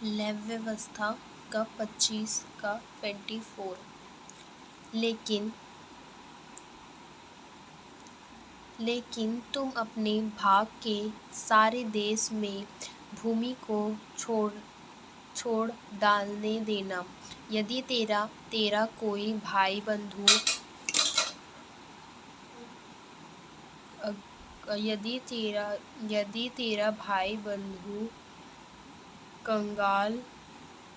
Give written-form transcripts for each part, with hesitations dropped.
Lab व्यवस्था का 25 का 24। लेकिन तुम अपने भाग के सारे देश में भूमि को छोड़ डालने देना। यदि तेरा कोई भाई बंधु यदि तेरा भाई बंधु कंगाल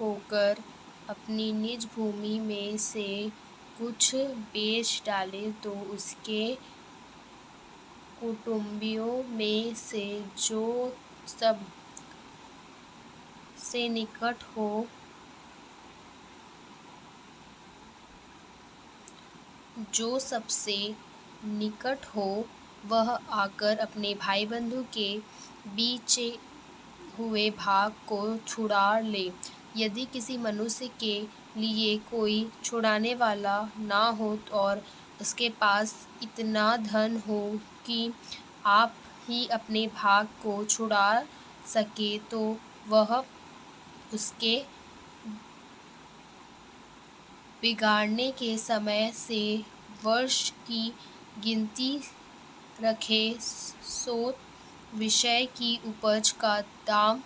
होकर अपनी निज भूमि में से कुछ बेच डाले तो उसके कुटुंबियों में से जो सबसे निकट हो वह आकर अपने भाई बंधु के बीच हुए भाग को छुड़ा ले। यदि किसी मनुष्य के लिए कोई छुड़ाने वाला ना हो और उसके पास इतना धन हो कि आप ही अपने भाग को छुड़ा सके तो वह उसके बिगाड़ने के समय से वर्ष की गिनती रखे, सो विषय की उपज का दाम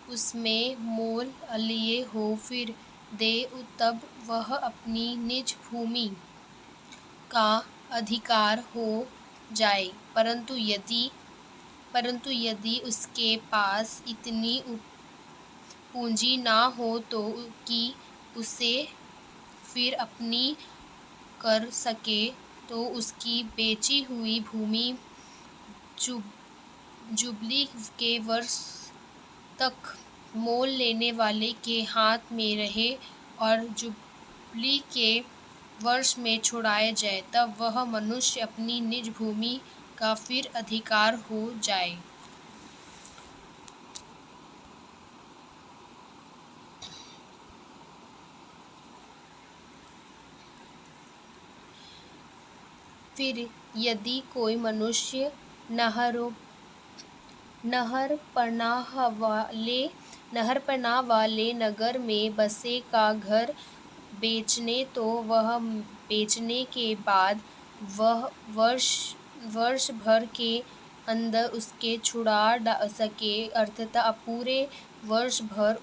उसमें मोल लिए हो फिर दे, तब वह अपनी निज भूमि का अधिकार हो जाए। परंतु यदि उसके पास इतनी पूंजी ना हो तो कि उसे फिर अपनी कर सके, तो उसकी बेची हुई भूमि जुबली के वर्ष तक मोल लेने वाले के हाथ में रहे और जुबली के वर्ष में छुड़ाया जाए, तब वह मनुष्य अपनी निज भूमि का फिर अधिकार हो जाए। फिर यदि कोई मनुष्य नहरपनाह वाले नगर में बसे का घर बेचने तो वह बेचने के बाद वह वर्ष भर के अंदर उसके छुड़ा सके, अर्थात पूरे वर्ष भर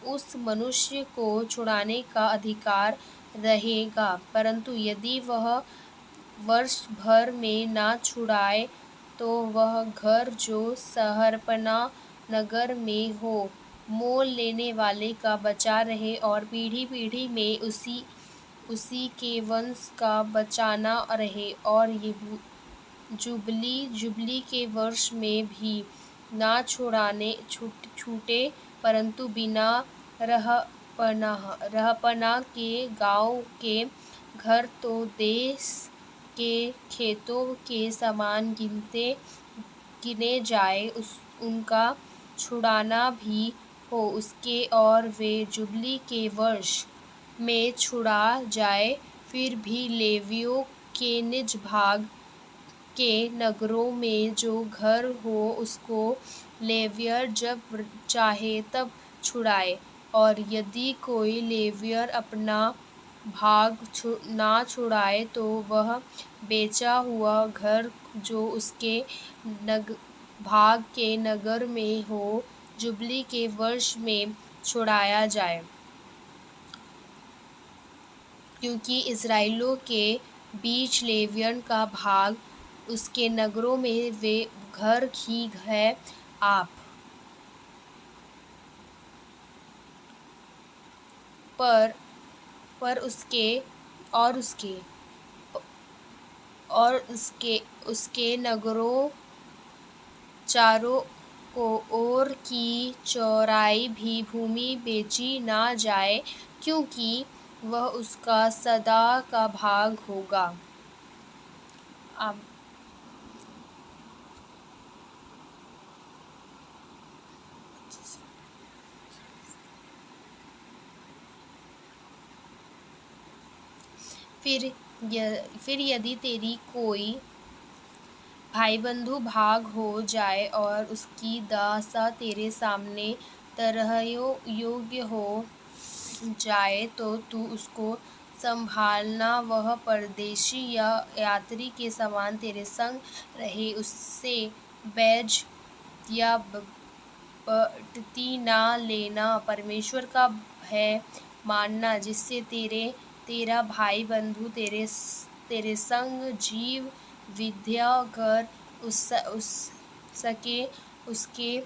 उस मनुष्य को छुड़ाने का अधिकार रहेगा। परंतु यदि वह वर्ष भर में ना छुड़ाए तो वह घर जो शहरपनाह नगर में हो मोल लेने वाले का बचा रहे और पीढ़ी पीढ़ी में उसी के वंश का बचाना रहे, और ये जुबली के वर्ष में भी ना छूटे, परंतु बिना रहपनाह के गाँव के घर तो देश के खेतों के समान गिने जाए, उनका छुड़ाना भी हो उसके और वे जुबली के वर्ष में छुड़ा जाए, फिर भी लेवियों के निज भाग के नगरों में जो घर हो उसको लेवियर जब चाहे तब छुड़ाए। और यदि कोई लेवियर अपना भाग ना छुड़ाए तो वह बेचा हुआ घर जो उसके भाग के नगर में हो जुबली के वर्ष में छुड़ाया जाए, क्योंकि इस्राएलियों के बीच लेवियन का भाग उसके नगरों में वे घर ही है। आप पर उसके नगरों चारों ओर की चौराई भी भूमि बेची ना जाए, क्योंकि वह उसका सदा का भाग होगा। फिर यदि तेरी कोई भाई बंधु भाग हो जाए और उसकी दशा तेरे सामने तरह योग्य हो जाए तो तू उसको संभालना। वह परदेशी या यात्री के समान तेरे संग रहे, उससे बैज या बढ़ती ना लेना। परमेश्वर का भय मानना, जिससे तेरा भाई बंधु तेरे संग जीव विद्या कर सके। उसके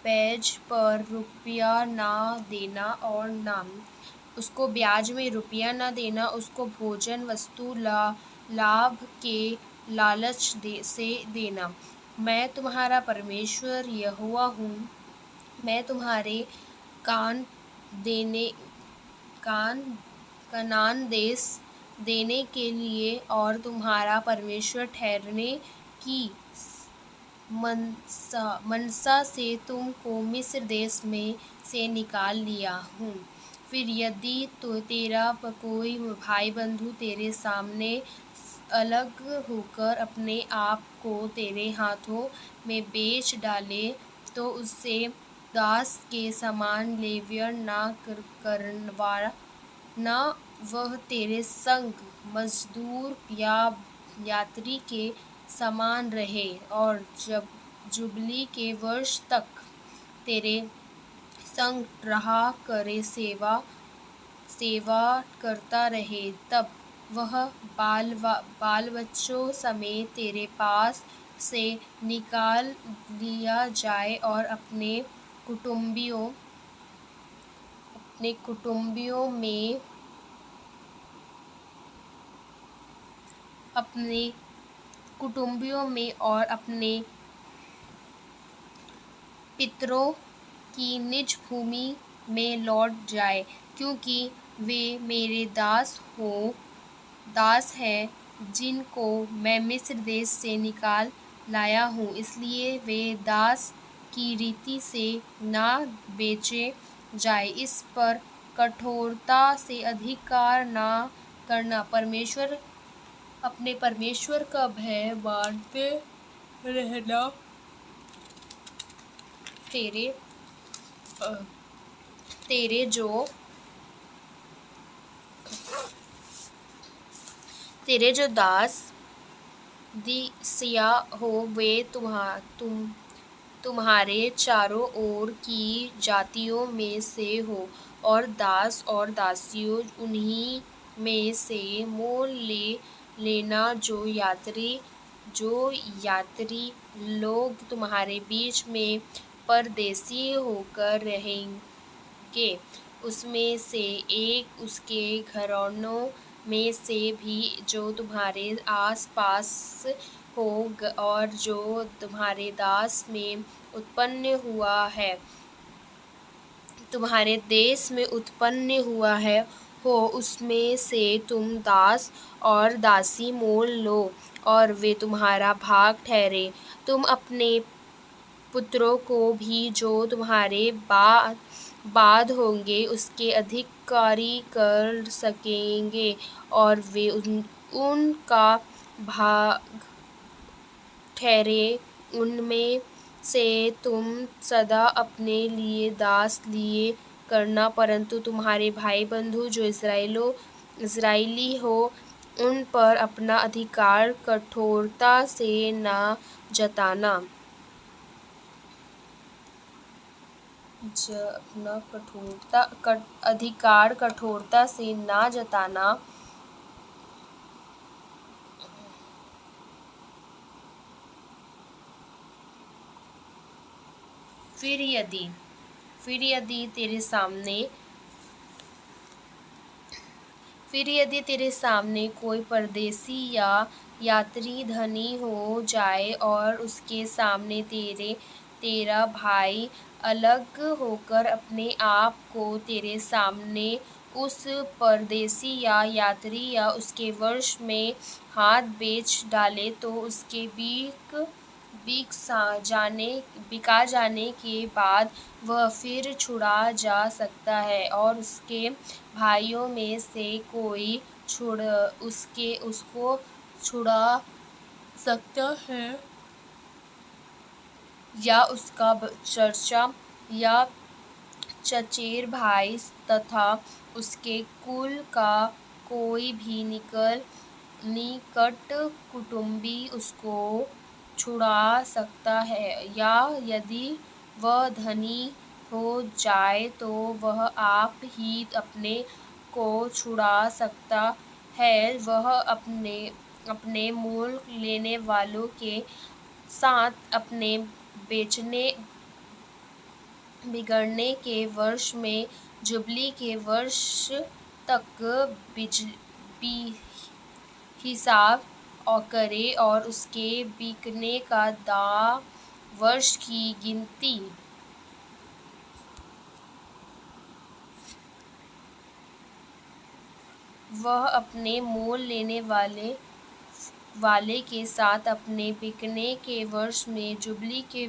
बैज पर रुपया ना देना और ना उसको ब्याज में रुपया न देना। उसको भोजन वस्तु लाभ के लालच से देना। मैं तुम्हारा परमेश्वर यहोवा हूँ। मैं तुम्हारे कनान देश देने के लिए और तुम्हारा परमेश्वर ठहरने की मनसा से तुमको मिस्र देश में से निकाल लिया हूँ। फिर यदि तेरा कोई भाई बंधु तेरे सामने अलग होकर अपने आप को तेरे हाथों में बेच डाले, तो उससे दास के समान व्यवहार करना। वह तेरे संग मजदूर या यात्री के समान रहे और जब जुबली के वर्ष तक तेरे संग रहा करे, सेवा करता रहे। तब वह बाल बच्चों समेत तेरे पास से निकाल लिया जाए और अपने कुटुंबियों में और अपने पितरों की निज भूमि में लौट जाए, क्योंकि वे मेरे दास हैं जिनको मैं मिस्र देश से निकाल लाया हूँ। इसलिए वे दास की रीति से ना बेचे जाए। इस पर कठोरता से अधिकार ना करना। अपने परमेश्वर का भय मानते रहना। तेरे जो दास दिसिया हो, वे तुम्हारे चारों ओर की जातियों में से हो, और दास और दासियों उन्हीं में से मोल लेना। जो यात्री लोग तुम्हारे बीच में परदेसी होकर रहेंगे, उसमें से एक उसके घरानों में से भी जो तुम्हारे आस पास हो और जो तुम्हारे देश में उत्पन्न हुआ है हो, उसमें से तुम दास और दासी मोल लो और वे तुम्हारा भाग ठहरे। तुम अपने पुत्रों को भी जो तुम्हारे बाद होंगे उसके अधिकारी कर सकेंगे, और वे उनका भाग ठहरे। उनमें से तुम सदा अपने लिए दास लिए करना, परंतु तुम्हारे भाई बंधु जो इस्राएली हो, उन पर अपना अधिकार कठोरता से न जताना। फिर यदि तेरे सामने कोई परदेसी या यात्री धनी हो जाए और उसके सामने तेरा भाई अलग होकर अपने आप को तेरे सामने उस परदेसी या यात्री या उसके वश में हाथ बेच डाले, तो उसके बिका जाने के बाद वह फिर छुड़ा जा सकता है, और उसके भाइयों में से कोई उसको छुड़ा सकता है या उसका चर्चा या चचेर भाई तथा उसके कुल का कोई भी निकट कुटुंबी उसको छुड़ा सकता है, या यदि वह धनी हो जाए तो वह आप ही अपने को छुड़ा सकता है। वह अपने मोल लेने वालों के साथ अपने बिगड़ने के वर्ष में जुबली के वर्ष तक हिसाब करे और उसके बिकने का वर्ष की गिनती वह अपने मोल लेने वाले के साथ अपने बिकने के वर्ष में जुबली के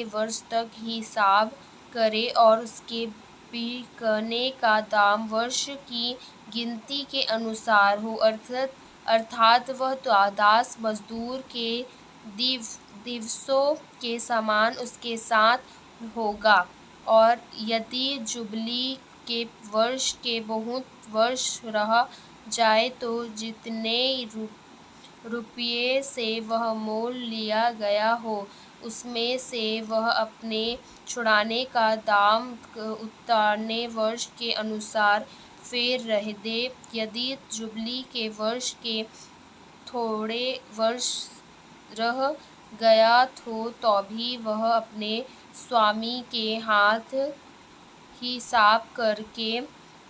वर्ष तक हिसाब करे और उसके बिकने का दाम वर्ष की गिनती के अनुसार हो, अर्थात वह दास मजदूर के दिवसों के समान उसके साथ होगा। और यदि जुबली के वर्ष के बहुत वर्ष रह जाए तो जितने रुपये से वह मोल लिया गया हो उसमें से वह अपने छुड़ाने का दाम उतरने वर्ष के अनुसार फेर रह दे। यदि जुबली के वर्ष के थोड़े वर्ष रह गया हो तो भी वह अपने स्वामी के हाथ हिसाब करके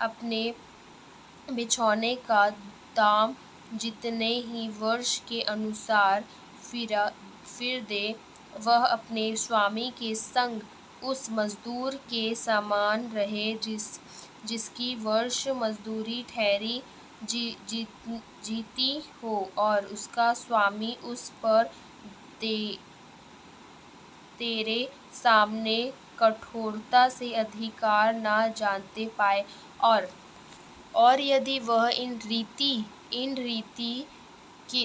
अपने बिछौने का दाम जितने ही वर्ष के अनुसार फिर दे। वह अपने स्वामी के संग उस मजदूर के समान रहे जिसकी वर्ष मजदूरी ठहरी जीती हो, और उसका स्वामी उस पर तेरे सामने कठोरता से अधिकार न जानते पाए। और यदि वह इन रीति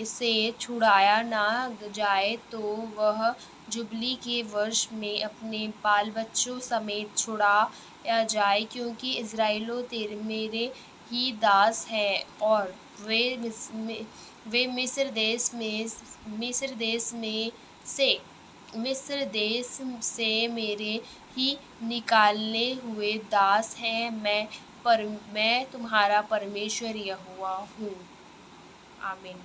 से छुड़ाया न जाए तो वह जुबली के वर्ष में अपने बाल बच्चों समेत छुड़ाया जाए, क्योंकि इस्राएलियों मेरे ही दास हैं और वे मिस्र देश से मेरे ही निकाले हुए दास हैं। मैं तुम्हारा परमेश्वर यहोवा हूँ। आमीन।